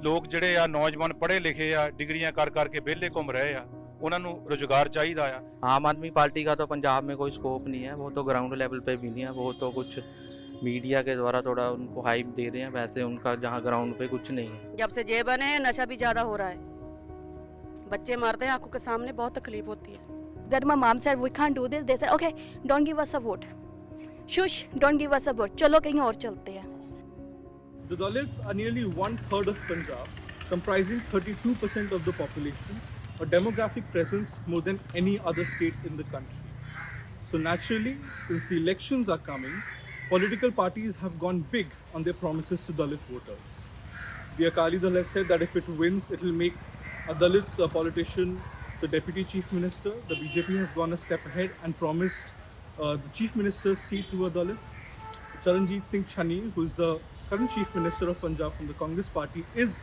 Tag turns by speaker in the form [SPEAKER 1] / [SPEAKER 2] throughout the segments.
[SPEAKER 1] ਲੋਕ ਜਿਹੜੇ ਆ ਨੌਜਵਾਨ ਪੜ੍ਹੇ ਲਿਖੇ ਆ ਡਿਗਰੀਆਂ ਕਰ ਕਰਕੇ ਵਿਹਲੇ ਘੁੰਮ ਰਹੇ ਆ, ਉਹਨਾਂ ਨੂੰ ਰੁਜ਼ਗਾਰ ਚਾਹੀਦਾ ਆ।
[SPEAKER 2] आम आदमी पार्टी का तो पंजाब में कोई स्कोप नहीं है, वो तो ग्राउंड लेवल पे भी नहीं है, वो तो कुछ मीडिया के द्वारा थोड़ा उनको हाइप दे रहे हैं, वैसे उनका जहाँ ग्राउंड पे कुछ नहीं है।
[SPEAKER 3] जब से ये बने हैं नशा भी ज़्यादा हो रहा है, बच्चे मरते हैं आंखों के सामने, बहुत तकलीफ होती है।
[SPEAKER 4] That my mom said we can't do this. They said okay, don't give us a vote. Shush, don't give us a vote. चलो कहीं और चलते हैं।
[SPEAKER 5] The Dalits are nearly 1/3 of Punjab, comprising 32% of the population, a demographic presence more than any other state in the country. So naturally, since the elections are coming, political parties have gone big on their promises to Dalit voters. The Akali Dal has said that if it wins, it will make a Dalit politician the Deputy Chief Minister. The BJP has gone a step ahead and promised the Chief Minister's seat to a Dalit. Charanjit Singh Chhanni, who is the current Chief Minister of Punjab from the Congress Party, is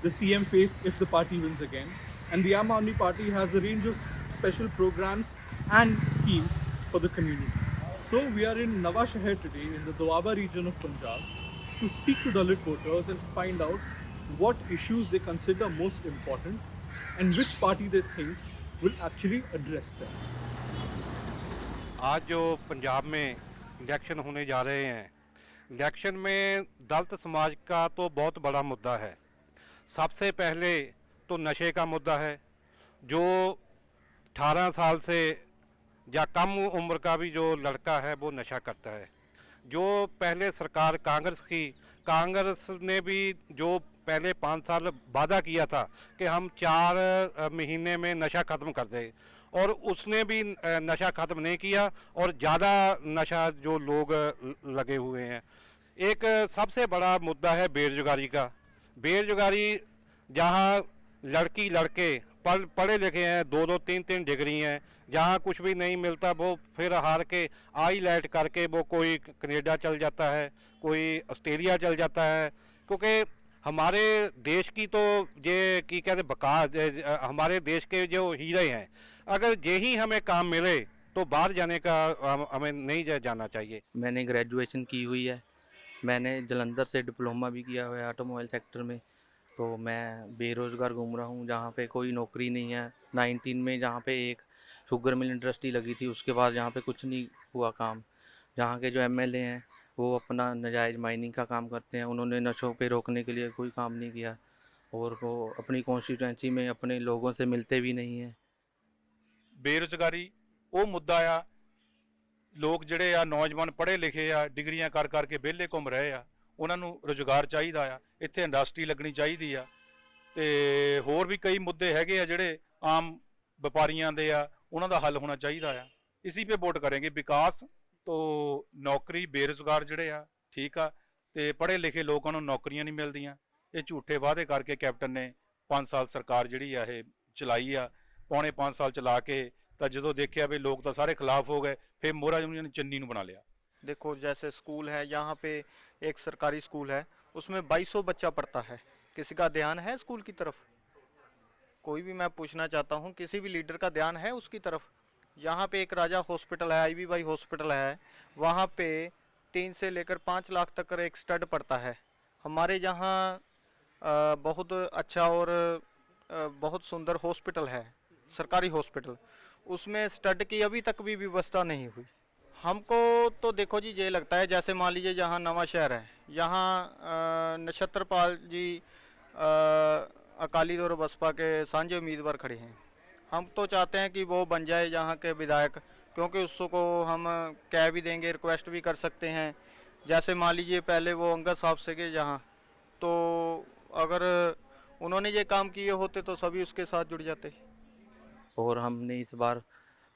[SPEAKER 5] the CM face if the party wins again. And the Aam Aadmi Party has a range of special programs and schemes for the community. So we are in Nawa Shahar today in the Doaba region of Punjab to speak to Dalit voters and find out what issues they consider most important and which party they think will actually address them.
[SPEAKER 6] आज जो पंजाब में election होने जा रहे हैं, election में दलित समाज का तो बहुत बड़ा मुद्दा है। सबसे पहले तो नशे का मुद्दा है। जो 18 साल से या कम उम्र का भी जो लड़का है वो नशा करता है। जो पहले सरकार कांग्रेस ने भी जो पहले 5 साल वादा किया था कि हम 4 महीने में नशा ख़त्म कर दें, और उसने भी नशा ख़त्म नहीं किया और ज़्यादा नशा जो लोग लगे हुए हैं। एक सबसे बड़ा मुद्दा है बेरोजगारी का। बेरोजगारी जहाँ लड़की लड़के पढ़े लिखे हैं, 2-2 3-3 डिग्री हैं, जहाँ कुछ भी नहीं मिलता वो फिर हार के IELTS करके वो कोई कनाडा चल जाता है, कोई ऑस्ट्रेलिया चल जाता है। क्योंकि हमारे देश की तो ये की कहते बका हमारे देश के जो हीरे हैं, अगर यही हमें काम मिले तो बाहर जाने का हमें नहीं जाना चाहिए।
[SPEAKER 2] मैंने ग्रेजुएशन की हुई है, मैंने जलंधर से डिप्लोमा भी किया हुआ है ऑटोमोबाइल सेक्टर में। तो मैं बेरोज़गार घूम रहा हूँ, जहाँ पे कोई नौकरी नहीं है। 19 में जहाँ पे एक शुगर मिल इंडस्ट्री लगी थी, उसके बाद यहाँ पे कुछ नहीं हुआ काम। जहाँ के जो MLA हैं वो अपना नाजायज़ माइनिंग का काम करते हैं, उन्होंने नशों पे रोकने के लिए कोई काम नहीं किया, और वो अपनी कॉन्स्टिट्यूएंसी में अपने लोगों से मिलते भी नहीं हैं।
[SPEAKER 1] ਬੇਰੁਜ਼ਗਾਰੀ ਉਹ ਮੁੱਦਾ ਆ। ਲੋਕ ਜਿਹੜੇ ਆ ਨੌਜਵਾਨ ਪੜ੍ਹੇ ਲਿਖੇ ਆ ਡਿਗਰੀਆਂ ਕਰ ਕਰਕੇ ਵਿਹਲੇ ਘੁੰਮ ਰਹੇ ਆ, ਉਹਨਾਂ ਨੂੰ ਰੁਜ਼ਗਾਰ ਚਾਹੀਦਾ ਆ, ਇੱਥੇ ਇੰਡਸਟਰੀ ਲੱਗਣੀ ਚਾਹੀਦੀ ਆ। ਤੇ ਹੋਰ ਵੀ ਕਈ ਮੁੱਦੇ ਹੈਗੇ ਆ ਜਿਹੜੇ ਆਮ ਵਪਾਰੀਆਂ ਦੇ ਆ, ਉਹਨਾਂ ਦਾ ਹੱਲ ਹੋਣਾ ਚਾਹੀਦਾ ਆ। ਇसी पे वोट करेंगे। विकास तो नौकरी बेरोजगार ਜਿਹੜੇ ਆ ਠੀਕ ਆ, ਤੇ ਪੜ੍ਹੇ ਲਿਖੇ ਲੋਕਾਂ ਨੂੰ ਨੌਕਰੀਆਂ ਨਹੀਂ ਮਿਲਦੀਆਂ। ਇਹ ਝੂਠੇ ਵਾਅਦੇ ਕਰਕੇ ਕੈਪਟਨ ਨੇ 5 ਸਾਲ ਸਰਕਾਰ ਜਿਹੜੀ ਆ ਇਹ ਚਲਾਈ ਆ। पौने 5 साल चला के तो जो देखा भी लोग तो सारे खिलाफ हो गए, फिर मोरा यूनियन ने चन्नी बना लिया।
[SPEAKER 7] देखो जैसे स्कूल है, यहाँ पे एक सरकारी स्कूल है, उसमें 2200 बच्चा पढ़ता है। किसी का ध्यान है स्कूल की तरफ? कोई भी मैं पूछना चाहता हूँ, किसी भी लीडर का ध्यान है उसकी तरफ? यहाँ पे एक राजा हॉस्पिटल है, IB भाई हॉस्पिटल है, वहाँ पे 3 से लेकर 5 लाख तक एक स्टड पड़ता है। हमारे यहाँ बहुत अच्छा और बहुत सुंदर हॉस्पिटल है, सरकारी हॉस्पिटल, उसमें स्टड की अभी तक भी व्यवस्था नहीं हुई। हमको तो देखो जी ये लगता है जैसे मान लीजिए जहाँ नवा शहर है, यहाँ नक्षत्रपाल जी अकाली दल और बसपा के साझे उम्मीदवार खड़े हैं। हम तो चाहते हैं कि वो बन जाए यहाँ के विधायक, क्योंकि उसको हम कह भी देंगे, रिक्वेस्ट भी कर सकते हैं। जैसे मान लीजिए पहले वो अंगद साहब से के जहाँ, तो अगर उन्होंने ये काम किए होते तो सभी उसके साथ जुड़ जाते।
[SPEAKER 2] और हमने इस बार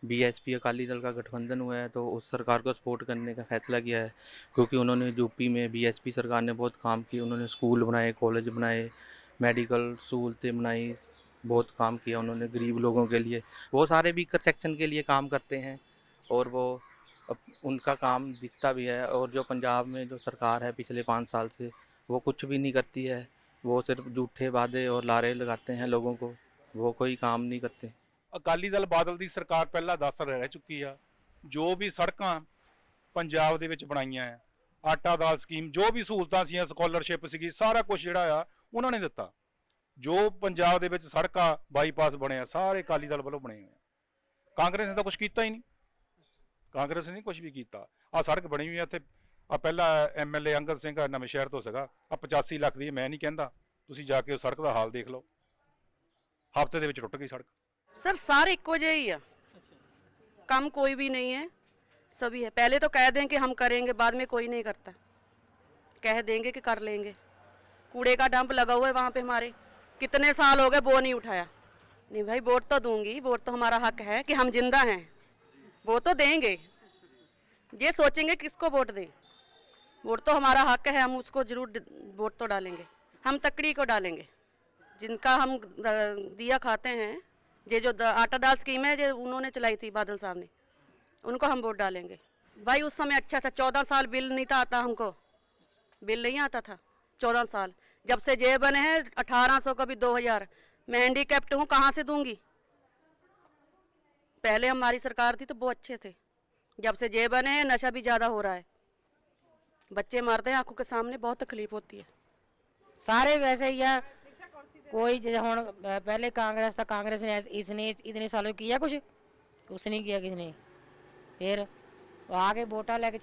[SPEAKER 2] BSP अकाली दल का गठबंधन हुआ है, तो उस सरकार को सपोर्ट करने का फैसला किया है, क्योंकि उन्होंने यूपी में BSP सरकार ने बहुत काम किए। उन्होंने स्कूल बनाए, कॉलेज बनाए, मेडिकल सहूलतें बनाई, बहुत काम किया उन्होंने गरीब लोगों के लिए। वो सारे वीकर सेक्शन के लिए काम करते हैं, और वो उनका काम दिखता भी है। और जो पंजाब में जो सरकार है पिछले 5 साल से, वो कुछ भी नहीं करती है, वो सिर्फ झूठे वादे और लारे लगाते हैं लोगों को, वो कोई काम नहीं करते।
[SPEAKER 1] ਅਕਾਲੀ ਦਲ ਬਾਦਲ ਦੀ ਸਰਕਾਰ ਪਹਿਲਾਂ 10 ਸਾਲ ਰਹਿ ਚੁੱਕੀ ਆ। ਜੋ ਵੀ ਸੜਕਾਂ ਪੰਜਾਬ ਦੇ ਵਿੱਚ ਬਣਾਈਆਂ ਆ, ਆਟਾ ਦਾਲ ਸਕੀਮ, ਜੋ ਵੀ ਸਹੂਲਤਾਂ ਸੀਆਂ, ਸਕਾਲਰਸ਼ਿਪ ਸੀਗੀ, ਸਾਰਾ ਕੁਝ ਜਿਹੜਾ ਆ ਉਹਨਾਂ ਨੇ ਦਿੱਤਾ। ਜੋ ਪੰਜਾਬ ਦੇ ਵਿੱਚ ਸੜਕਾਂ ਬਾਈਪਾਸ ਬਣੇ ਆ ਸਾਰੇ ਅਕਾਲੀ ਦਲ ਵੱਲੋਂ ਬਣੇ ਹੋਏ ਆ। ਕਾਂਗਰਸ ਨੇ ਤਾਂ ਕੁਝ ਕੀਤਾ ਹੀ ਨਹੀਂ, ਕਾਂਗਰਸ ਨੇ ਕੁਝ ਵੀ ਕੀਤਾ। ਆ ਸੜਕ ਬਣੀ ਹੋਈ ਆ ਇੱਥੇ, ਆ ਪਹਿਲਾ MLA ਅੰਗਦ ਸਿੰਘ ਨਵੇਂ ਸ਼ਹਿਰ ਤੋਂ ਸੀਗਾ, ਆ 85 ਲੱਖ ਦੀ ਮੈਂ ਨਹੀਂ ਕਹਿੰਦਾ, ਤੁਸੀਂ ਜਾ ਕੇ ਉਹ ਸੜਕ ਦਾ ਹਾਲ ਦੇਖ ਲਓ, ਹਫ਼ਤੇ ਦੇ ਵਿੱਚ ਟੁੱਟ ਗਈ ਸੜਕ।
[SPEAKER 3] सर सारे इक्को जे ही है, कम कोई भी नहीं है, सभी है। पहले तो कह दें कि हम करेंगे, बाद में कोई नहीं करता, कह देंगे कि कर लेंगे। कूड़े का डंप लगा हुआ है वहाँ पे हमारे, कितने साल हो गए वो नहीं उठाया। नहीं भाई वोट तो दूंगी, वोट तो हमारा हक है कि हम जिंदा हैं, वो तो देंगे। ये सोचेंगे किसको वोट दें, वोट तो हमारा हक है, हम उसको जरूर वोट तो डालेंगे। हम तकड़ी को डालेंगे, जिनका हम दिया खाते हैं। ये जो आटा दाल स्कीम है जो उन्होंने चलाई थी बादल साहब ने, उनको हम वोट डालेंगे। भाई उस समय अच्छा था, 14 साल बिल नहीं था आता, हमको बिल नहीं आता था 14 साल। जब से जे बने हैं 1800 कभी 2000, मैं हैंडीकैप्ट हूँ, कहाँ से दूंगी। पहले हमारी सरकार थी तो वो अच्छे थे, जब से जे बने हैं नशा भी ज़्यादा हो रहा है, बच्चे मरते हैं आंखों के सामने, बहुत तकलीफ होती है।
[SPEAKER 8] सारे वैसे ही है, कोई जैसे हुण पहले कांग्रेस था, कांग्रेस ने इसने इतने सालों किया कुछ नहीं किया किसने। फिर आगे वोटा लैके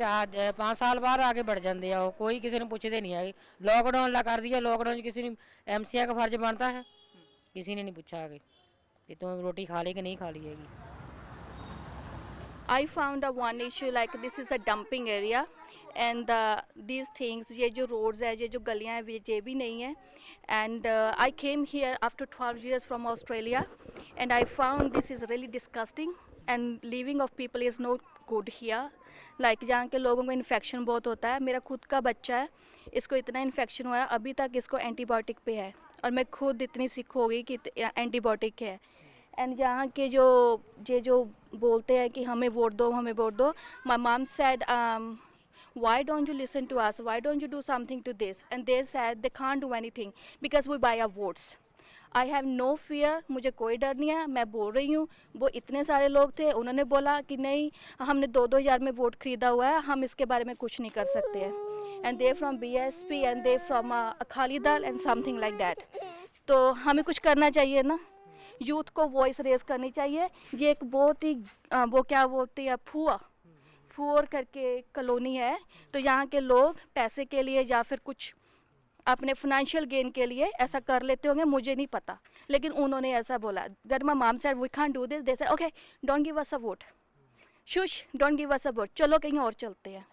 [SPEAKER 8] 5 साल बाद आगे बढ़ जाते हैं, कोई किसी ने पूछते नहीं है। लॉकडाउन ला कर दिया, लॉकडाउन किसी ने MCA का फर्ज बनता है, किसी ने नहीं पूछा आगे कि तुम रोटी खा ली कि नहीं खा ली हैगी।
[SPEAKER 4] I found a one issue like this is a dumping area and these things, ये जो roads है, ये जो गलियाँ हैं, ये भी नहीं है। And I came here after 12 years from Australia and I found this is really disgusting and living of people is not good here. Like जहाँ के लोगों को इन्फेक्शन बहुत होता है, मेरा खुद का बच्चा है, इसको इतना इन्फेक्शन हुआ है, अभी तक इसको एंटीबायोटिक पे है और मैं खुद इतनी सिक हो गई कि एंटीबायोटिक है। एंड यहाँ के जो बोलते हैं कि हमें वोट दो, हमें वोट दो, my mom said why don't you listen to us, why don't you do something to this, and they said they can't do anything because we buy our votes. I have no fear, मुझे कोई डर नहीं है, मैं बोल रही हूँ। वो इतने सारे लोग थे, उन्होंने बोला कि नहीं हमने 2-2 हज़ार में वोट खरीदा हुआ है, हम इसके बारे में कुछ नहीं कर सकते हैं। And they from BSP and they from Akali Dal and something like that. तो हमें कुछ करना चाहिए ना, यूथ को वॉइस रेज करनी चाहिए। ये एक बहुत ही वो क्या बोलते हैं फूर करके कॉलोनी है, तो यहाँ के लोग पैसे के लिए या फिर कुछ अपने फाइनेंशियल गेन के लिए ऐसा कर लेते होंगे, मुझे नहीं पता, लेकिन उन्होंने ऐसा बोला। When my mom said we can't do this, they said okay, don't give us a vote, shush, don't give us a vote, चलो कहीं और चलते हैं।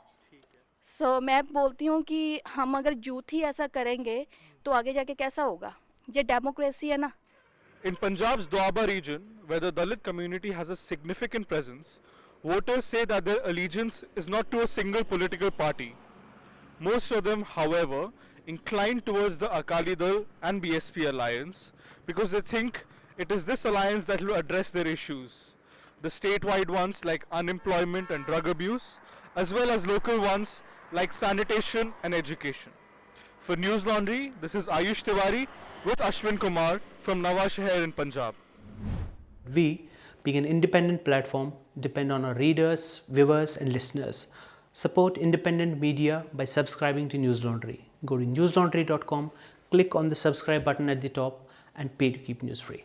[SPEAKER 4] So मैं बोलती हूँ कि हम अगर यूथ ही ऐसा करेंगे तो आगे जाके कैसा होगा। ये डेमोक्रेसी है ना।
[SPEAKER 5] In Punjab's Doaba region, where the Dalit community has a significant presence, voters say that their allegiance is not to a single political party. Most of them, however, incline towards the Akali Dal and BSP alliance because they think it is this alliance that will address their issues. The statewide ones like unemployment and drug abuse, as well as local ones like sanitation and education. For News Laundry, this is Ayush Tiwari with Ashwin Kumar from Nawa Shahar in Punjab.
[SPEAKER 9] We, being an independent platform, depend on our readers, viewers and listeners. Support independent media by subscribing to News Laundry. Go to newslaundry.com, click on the subscribe button at the top and pay to keep news free.